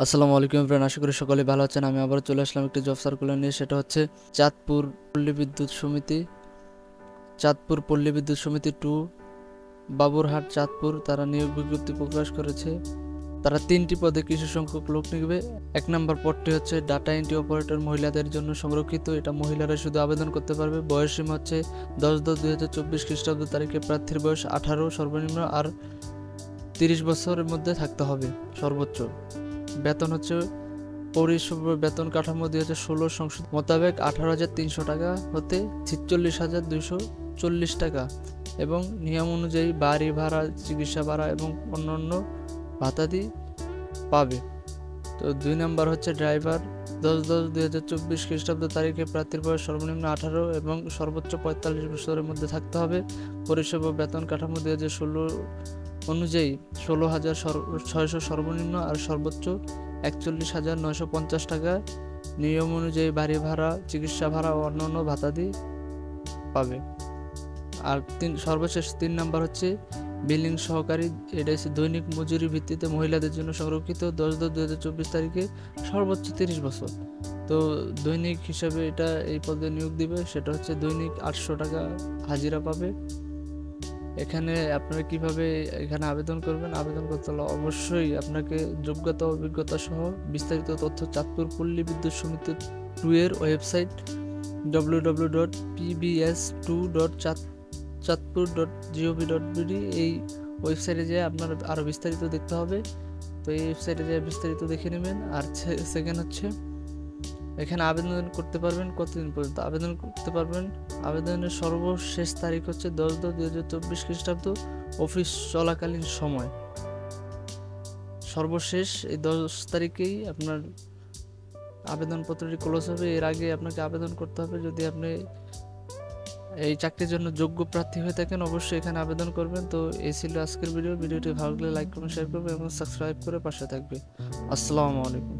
আসসালামু আলাইকুম ফ্রেন্ড, আশা করি সকলে ভালো আছেন। আমি আবার চলে আসলাম একটি জব সার্কুলার নিয়ে। সেটা হচ্ছে চাঁদপুর পল্লী বিদ্যুৎ সমিতি, চাঁদপুর পল্লী বিদ্যুৎ সমিতি 2 বাবুরহাট চাঁদপুর। তারা নিয়োগ বিজ্ঞপ্তি প্রকাশ করেছে। তারা 3টি পদে কিছু সংখ্যক লোক নিবে। 1 নম্বর পদটি হচ্ছে ডাটা এন্ট্রি অপারেটর, মহিলাদের জন্য সংরক্ষিত। এটা মহিলারা শুধু আবেদন করতে পারবে। বয়সসীমা হচ্ছে 10/10/2024 খ্রিস্টাব্দ তারিখে প্রার্থীর বয়স 18 সর্বনিম্ন, আর 30 বছরের মধ্যে থাকতে হবে সর্বোচ্চ। বেতন হচ্ছে পরিষেবা বেতন কাঠামো 2016 সংশোধন মোতাবেক 18,300 টাকা হতে 46,240 টাকা, এবং নিয়ম অনুযায়ী বাড়ি ভাড়া, চিকিৎসা ভাড়া এবং অন্যান্য ভাতাদি পাবে। তো 2 নম্বর হচ্ছে ড্রাইভার। 10/10/2024 খ্রিস্টাব্দ তারিখে প্রার্থীর বয়স সর্বনিম্ন 18 এবং সর্বোচ্চ 45 বছরের মধ্যে থাকতে হবে। পরিষেবা বেতন কাঠামো 2016 অনুযায়ী 16,600 সর্বনিম্ন আর সর্বোচ্চ 41,950 টাকা। নিয়ম অনুযায়ী বাড়ি ভাড়া, চিকিৎসা ভাড়া ও অন্যান্য ভাতাদি পাবে। আর সর্বশেষ 3 নাম্বার হচ্ছে বিলিং সহকারী। এটা হচ্ছে দৈনিক মজুরি ভিত্তিতে মহিলাদের জন্য সংরক্ষিত। 10/10/2024 তারিখে সর্বোচ্চ 30 বছর। তো দৈনিক হিসাবে এটা এই পদে নিয়োগ দিবে। সেটা হচ্ছে দৈনিক 800 টাকা হাজিরা পাবে। এখানে আপনারা কিভাবে এখানে আবেদন করবেন? আবেদন করতে হলে অবশ্যই আপনাকে যোগ্যতা, অভিজ্ঞতা সহ বিস্তারিত তথ্য চাঁদপুর পল্লী বিদ্যুৎ সমিতি 2 এর ওয়েবসাইট www.pbs2.চাঁদপুর.gov.bd এই ওয়েবসাইটে যেয়ে আপনার আরও বিস্তারিত দেখতে হবে। তো এই ওয়েবসাইটে যেয়ে বিস্তারিত দেখে নেবেন। আর সেকেন্ড হচ্ছে এখানে আবেদন করতে পারবেন কতদিন পর্যন্ত আবেদন করতে পারবেন? আবেদনের সর্বশেষ তারিখ হচ্ছে 10/10/2024 খ্রিস্টাব্দ অফিস চলাকালীন সময়। সর্বশেষ এই 10 তারিখেই আপনার আবেদনপত্রটি ক্লোজ হবে। এর আগে আপনাকে আবেদন করতে হবে। যদি আপনি এই চাকরির জন্য যোগ্য প্রার্থী হয়ে থাকেন, অবশ্যই এখানে আবেদন করবেন। তো এই ছিল আজকের ভিডিওটি ভালো লাগলে লাইক করুন, শেয়ার করবেন এবং সাবস্ক্রাইব করে পাশে থাকবে। আসসালামু আলাইকুম।